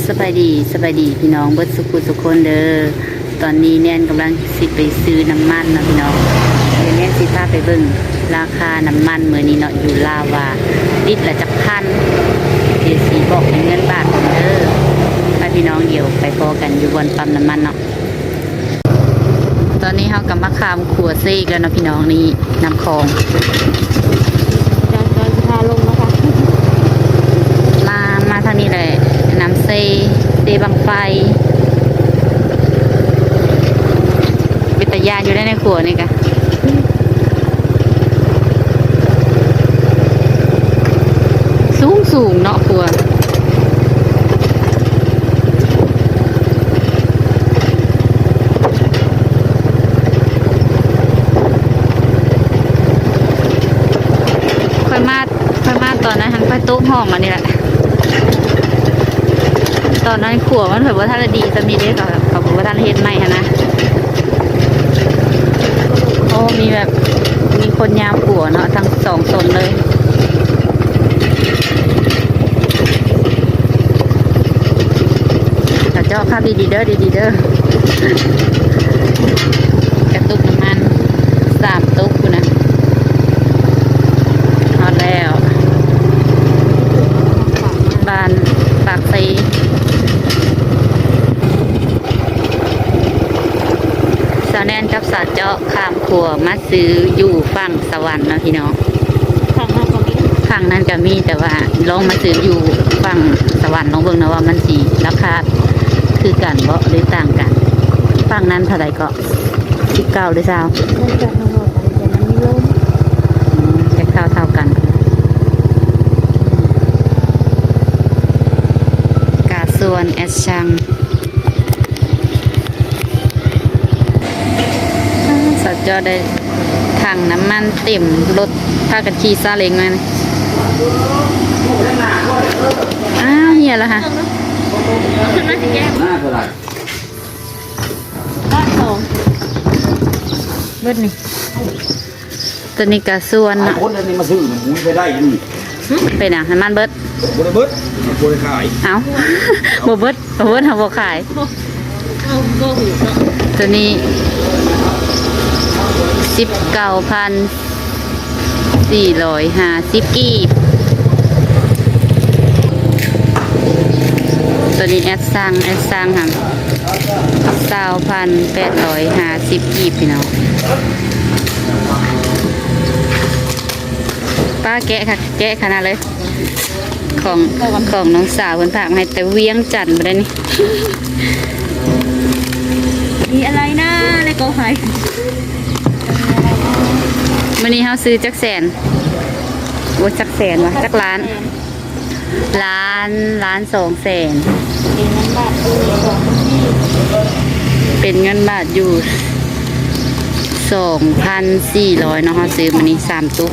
สบายดีพี่น้องเบิดสุขุทุกคนเด้อตอนนี้แน่นกำลังสิไปซื้อน้ำมันนะพี่น้องเดี๋ยวแน่นสิพาไปเบิ่งราคาน้ำมันเมื่อนี้เนาะอยู่ลาวาลิตรละจักพันเดี๋ยวสีบอกเป็นเงินบาทเด้อไปพี่น้องเดี๋ยวไปพอกันอยู่บนปั๊มน้ำมันเนาะตอนนี้เขากำลังข้ามขัวซีกันเนาะพี่น้องนี่น้ำคลองจะพาลงนะคะมาทางนี้เลยน้ำเซบังไฟเป็นตะยานอยู่ได้ในขัวนี่กะสูงเนาะขัวค่อยมาตอนนั้นหันไปโต๊ะห้องมานี่แหละตอนนั้นขัวมันแบบว่าท่านดีจะมีได้กับเขาบอกว่าท่านเฮ็ดใหม่นะโอ้มีแบบมีคนยามขัวเนาะทั้งสองตนเลยแต่เจ้าภาพดีเด้อกระตุกน้ำมัน3 ตุกนะฮอดแล้วบ้านปากซีสาวแนนกับสาวเจาะข้ามขัวมาซื้ออยู่ฝั่งสวรรค์นะพี่น้องฝั่งนั้นก็มีแต่ว่าลองมาซื้ออยู่ฝั่งสวรรค์ลองเบิ่งนะว่ามันสีราคาคือกันบ่หรือต่างกันฝั่งนั้นเท่าไหร่ก็19หรือ20จะเท่ากันกาส่วนแอชชังสัจจอได้ถังน้ำมันเต็มรถพากันขี่ซาเล้งมาอ้าวเหี้ยแล้วค่ะขึ้นมาสิแก้มบ้านสองเบิดนี่ตัวนี้กาส่วนนะคนนี้มาซื้อมันหุ้ยไปได้ยังเป็นอ่ะน้ำมันเบิดเบิดขายเอ้าบ่เบิดเขาบ่ขายตัวนี้19,450 กีบตัวนี้แอดซังค่ะ20,850 กีบพี่น้องป้าแกะค่ะแกะขนาดเลยของน้องสาวเพิ่นฝากให้แต่เวียงจันทร์บ่ได้นี่มีอะไรนะในกองไฟวันนี้เขาซื้อจักแสนโอ้จักแสนวะจักล้าน2 แสนเป็นเงินบาทอยู่2,400เนาะเขาซื้อวันนี้3 ตุ๊ก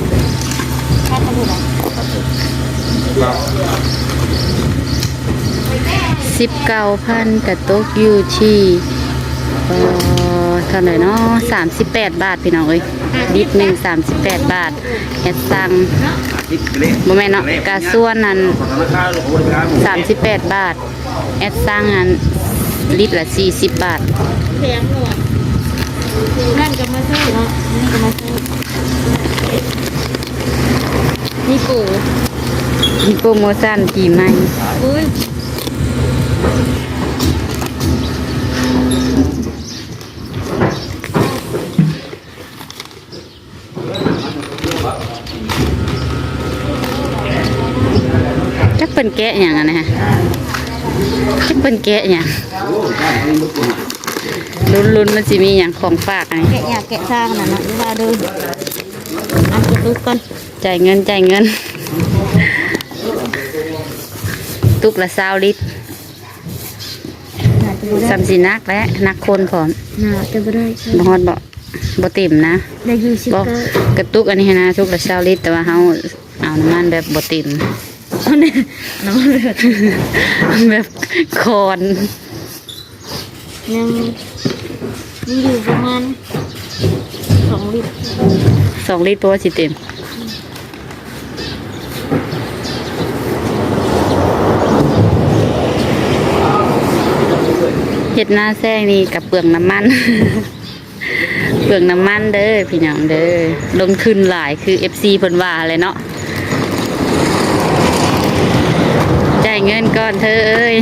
19,000กับตุ๊กอยู่ที่เท่าไหร่เนาะ38 บาทพี่น้องเอ้ยลิตรหนึ่ง38 บาทแอดซังโมเมนเนาะกาส่วนนั้น38 บาทแอดซังนั้นลิตรละ40 บาทแพงเลยนั่นก็มาซื้อเนาะนี่ก็มาซื้อนี่ปูมีโปรโมชั่นปีใหม่จักเป็นแกะอย่างนะฮะจักเป็นแกะอย่างลุ้นมันจะมีอย่างของฝากอะไรแกะอยากแกะซากนะดูว่าดูอ่ะจะดูก่อนจ่ายเงินตุกละ20 ลิตรสัมสีนักและนักคนผอมจะไม่ได้บฮอดบ่เต็มนะได้บ่กระตุกอันนี้นะตุกละ20 ลิตรแต่ว่าเขาเอาน้ำมันแบบบ่เต็มน้ำมันแบบคอนยังอยู่ประมาณ2 ลิตร2 ลิตรตัวสิเต็ม เ เห็ดหน้าแซงนี่กับเปลืองน้ำมัน เปลืองน้ำมันเด้อพี่น้องเด้อลงทุนหลายคือ FC เพิ่นว่าเลยเนาะจ่ายเงินก่อนเธอเอ้ย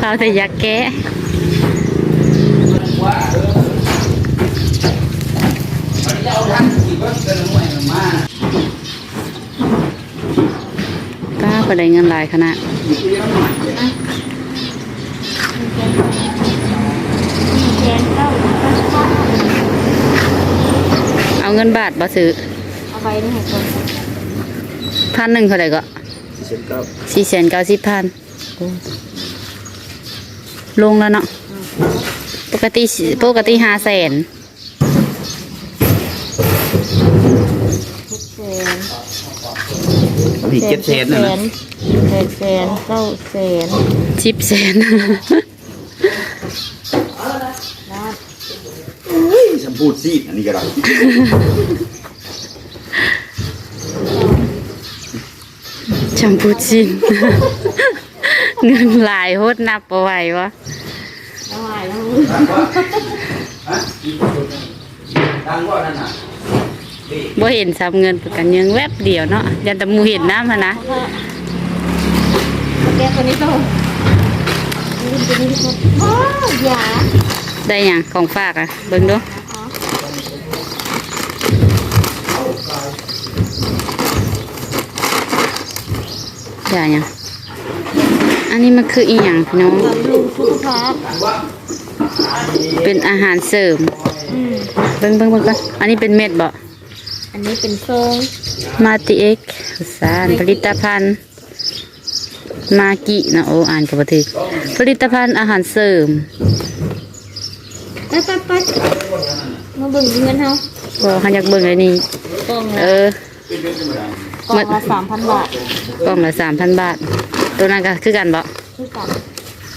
พาแต่อยากแกะป้าไปได้เงินหลายขนาดเอาเงินบาทบ่ซื้อ เอาไปนี่ให้คน 1,100เท่าไหร่ก็ 490,000ลงแล้วเนาะปกติ500,000 พี่700,000นั่นน่ะ 800,000 900,000 10,000 ฉันพูดซีดอันนี้ก็ได้ ชัมพูชิน เงินหลายโหดนับเอาไว้วะ เอาไว้แล้ว ดังว่านั่นน่ะ บ่เห็นซ้ำเงินประกันยังแวบเดียวเนาะยันแต่หมูเห็นน้ำหั่นนะ แกตัวนี้ต้องตัวนี้ต้องว้าวอย่า ได้หยังของฝากอ่ะเบิ่งดูได้หยังอันนี้มันคืออีหยังพี่น้อง บำรุงสุขภาพ เป็นอาหารเสริมเบิ่งก่อนอันนี้เป็นเม็ดบ่ อันนี้เป็นทรง มาติเอ็กสารผลิตภัณฑ์มากินะโออ่านกับบ่ถูกผลิตภัณฑ์อาหารเสริม ไปมาเบิ่งเงินเฮา บ่เขาอยากเบิ่งอันนี้ กล่อง เอ ละ อก ล่องละ 3,000 บาท กล่องละ 3,000 บาท ตัวนั้นก็คือกันบ่ คือกัน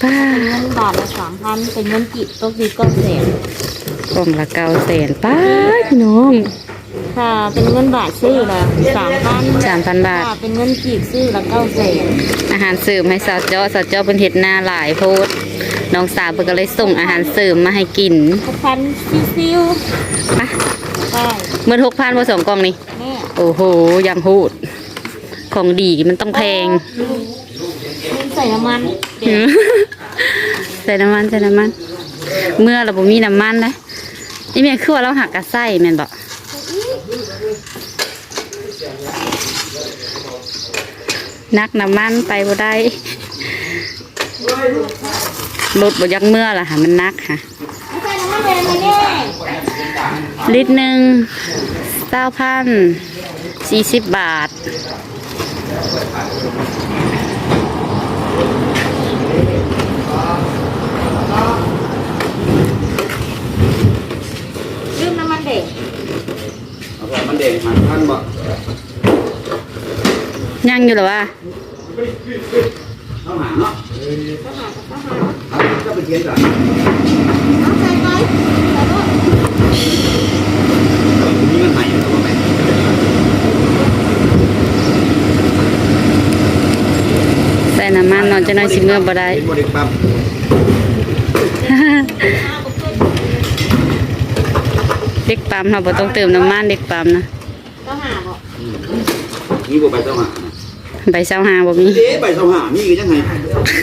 ป้า เป็นเงินบาทละ 3,000 เป็นเงินกีบตกดีก็แสน กล่องละ900,000ป้าพี่น้อง ถ้าเป็นเงินบาทซื้อละ 3,000 3,000 บาท ถ้าเป็นเงินกีบซื้อละ 900,000 อาหารเสริมให้สาวเจ้าเพิ่นเฮ็ดหน้าหลายโพดน้องสาวเพิ่นก็เลยส่งอาหารเสริมมาให้กิน 6,000ซิว ปะ ๆใช่ เมื่อ6,000บ่2กล่องนี่ แม่ โอ้โหยังโหดของดีมันต้องแพง ใส่น้ำมันเด็ด ใส่น้ำมัน เมื่อเราบ่มีน้ำมันนะนี่แม่คือว่าเราหักกระไส้แม่นบ่นักน้ำมันไปบ่ได้รถบ่อยักเมื่อล่ะค่ะมันนักค่ะ ใส่น้ำมันแดงเลยเนี่ย ลิตรหนึ่ง9,040 บาท ลืมน้ำมันเด็ก เอาไปมันเด้ง1,000บ่ ยังอยู่เหรอวะ ต้องหาเนาะเอาจะไปเทียนกัน เอาใส่ไปใส่ด้วย มีเงินให้เอาไป ใส่น้ำมันนอนจะนอนสิเมื่อบ่ได้ เป็นบ่ได้ปั๊ม เด็กปั๊มเราบ่ต้องเติมน้ำมันเด็กปั๊มนะ ก็หาบอก นี่บ่ไปต้องหา ใบเสาหาบ่มี เด้ไปต้องหามีก็จังไง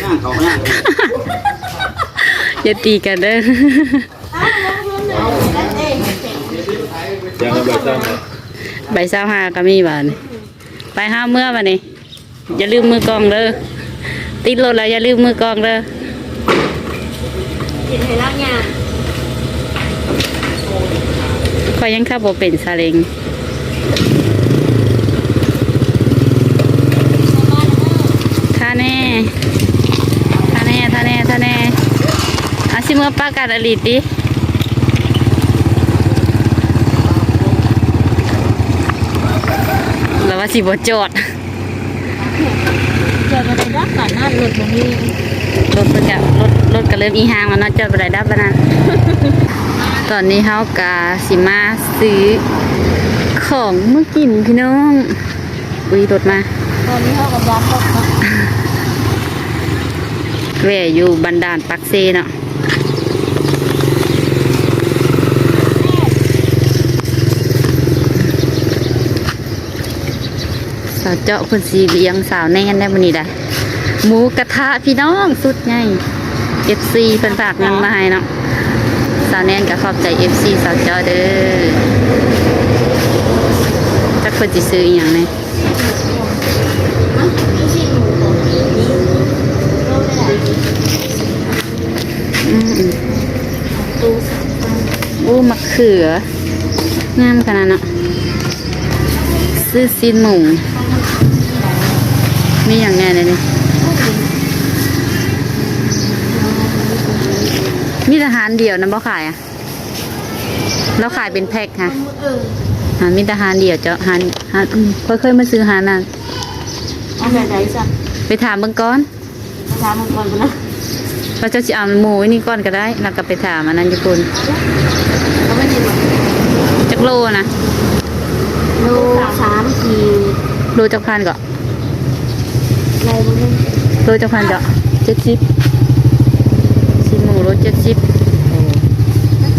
หน้าเขาหน้า อย่าตีกันเด้อ ยังไปต้อง ใบเสาหาก็มีบาดไปห้าเมื่อบัดนี้อย่าลืมมือกองเด้อติดรถแล้วอย่าลืมมือกองเด้อ กินให้รักยา ขอยยังขับบ่เป็นซาเล้งท่าแน่เอาสิเมื่อปากัดอลิตดิแล้วว่าสิบ่จอด เจอมาได้รับก่อนหน้ารถตรงนี้ รถเพิ่นก็รถก็เริ่มอีหางแล้วเนาะจอดบ่ได้ดับแล้วนะ ตอนนี้เฮากะสิมาซื้อของเมื่อกินพี่น้องอุ้ยรถมา ตอนนี้เขากับยาตกนะ ร แหวอยู่บันดาลปักเซเนาะสาวเจาะคนสีเลี้ยงสาวแน่นได้มื้อนี้ได้หมูกระทะพี่น้องสุดใหญ่ FC เพิ่นฝากเงินมาให้เนาะสาวแน่นก็ขอบใจ FC สาวเจาะเด้อจักเพิ่นสิซื้ออีหยังแหน่ ไม่ใช่หมูของนี้โลได้ ตู้สามพัน โอ้มะเขืองามขนาดเนาะซื้อซีนหมูมีอย่างไงเลยนี่มีทหารเดียวนะบ่ขายอ่ะเราขายเป็นแพ็คค่ะมีทหารเดียวเจ้าหารเคยมาซื้อหาน่ะ เอาแบบไหนจ้ะ ไปถามเบิ่งก่อน ถามมันก่อนนะ เราจะเอาหมูไว้นี่ก่อนก็ได้แล้วก็ไปถามอันนั้นญี่ปุ่น เขาไม่กินหรอก จักโลนะ โล3 ขีด โลจักพันก็ อะไรบ้าง โลจักพันก็70ซีนหมูโล70 เ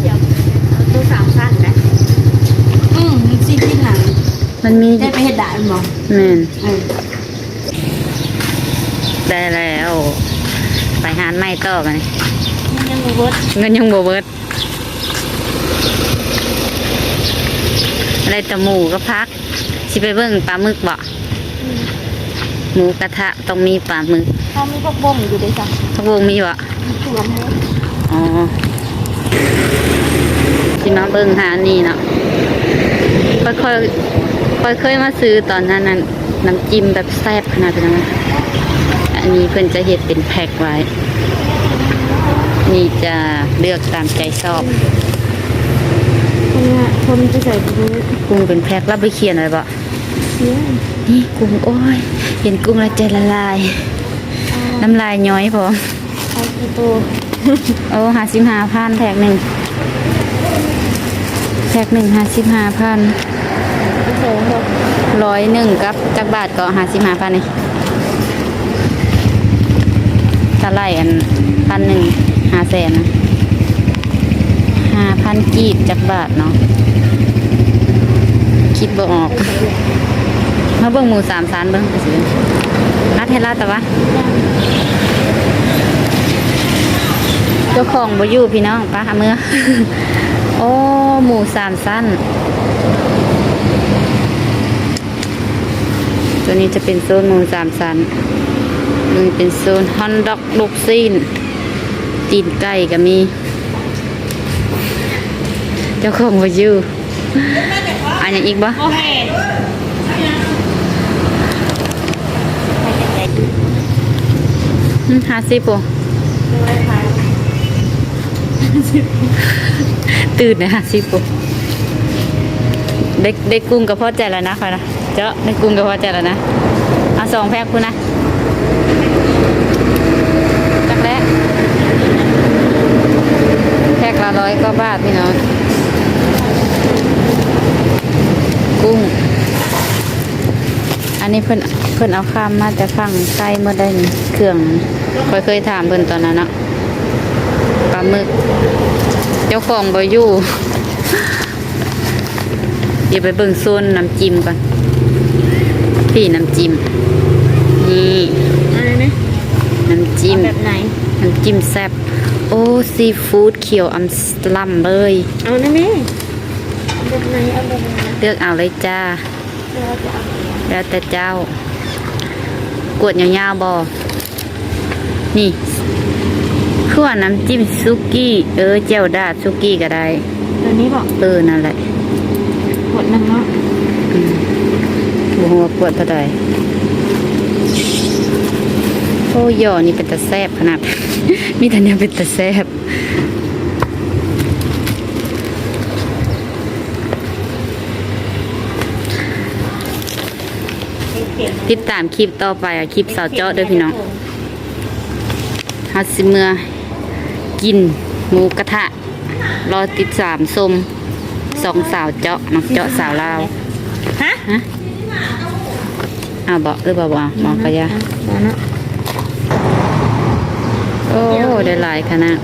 ดี๋ยวตู้3 ชั้นนะซีที่หนัง มันมี ได้ไปเห็ดด่านมั้ง แม่นได้แล้ว ไปหานไม่ต่อกัน ยังมีเวิร์ด เงินยังบ่เบิดอะไรแต่หมูก็พักสิไปเบิ่งปลาหมึกบ่หมูกระทะต้องมีปลาหมึก เขามีพวกบ่งอยู่ด้วยจ้ะ พะวงมีบ่ รวมหมด อ๋อสิมาเบิ่งหานี่เนาะค่อยเคยมาซื้อตอนนั้นน่ะน้ำจิ้มแบบแซ่บขนาดนั้นนะอันนี้เพิ่นจะเฮ็ดเป็นแพ็คไว้นี่จะเลือกตามใจชอบ คนจะใส่ถุง กุ้งเป็นแพ็คแล้วไปเขียนอะไรบ่ เสีย นี่กุ้งโอ้ยเห็นกุ้งแล้วใจละลาย น้ำลายย้อยพอ เอากี่ตัว โอ้55,000แพ็คหนึ่ง55,000 เสริมบอก 101กับจักบาทก็55,000นี่ถ้าไล่อัน1,000 500,000นะ5,000กีบจักบาทเนาะคิดบ่ออกมาเบิ่งหมู3ชั้นเบิ่งไปสินัดให้ลาแต่ว่าเจ้าของบ่อยู่พี่น้องป้าหาเมื่อ โอ้หมู3ชั้นตัวนี้จะเป็นโซนหมู3ชั้นมันเป็นโซนฮอนดอกลูกซีนตีนไก่ก็มีเจ้าของบ่อยู่อันยังอีกบ่ โอเค 50ป่ะตื่นนะ50ป่ะได้กุ้งกับพ่อใจแล้วนะค่ะนะเจ้าได้กุ้งกับพ่อใจแล้วนะเอา2แพ็คคุณนะจักแล้วแพ็คละ100 กว่าบาทพี่น้องกุ้งอันนี้เพิ่นเอาข้ามมาแต่ฝั่งใต้เมื่อได้นี่เครื่องเคยถามเพิ่นตอนนั้นเนาะปลาหมึกเจ้าของบ่อยู่ เดี๋ยวไปเบิ่งโซนน้ำจิ้มก่อนพี่น้ำจิ้มนี่ อะไรนะ น้ำจิ้ม แบบไหน น้ำจิ้มแซ่บโอ้ซีฟู้ดเขียวอำสลัมเลย เอานะแม่แบบไหนเอาแบบไหน เลือกเอาเลยจ้า เราจะเอา แล้วแต่เจ้ากวดยาวๆบอนี่คือว่าน้ำจิ้มซุกี้เจียวดาดซุกี้ก็ได้ ตัวนี้บอก นั่นแหละ กดนึงเนาะ บัวกวดเท่าใดโอ้ย่อนี่เป็นตะแซบขนาด มีแต่เนี่ยเป็นตะแซบติดตามคลิปต่อไปคลิปสาวเจาะเด้อพี่น้องฮัสซิเมื่อกินหมูกระทะรอติด3ส้ม2สาวเจาะนักเจาะสาวลาว ฮะ บอกหรือเปล่าบอกกะยา เอาเนาะ ได้หลายขนาด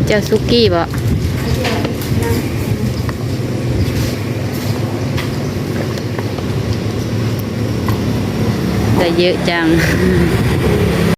เจ้าซุกี้บ่ได้เยอะจัง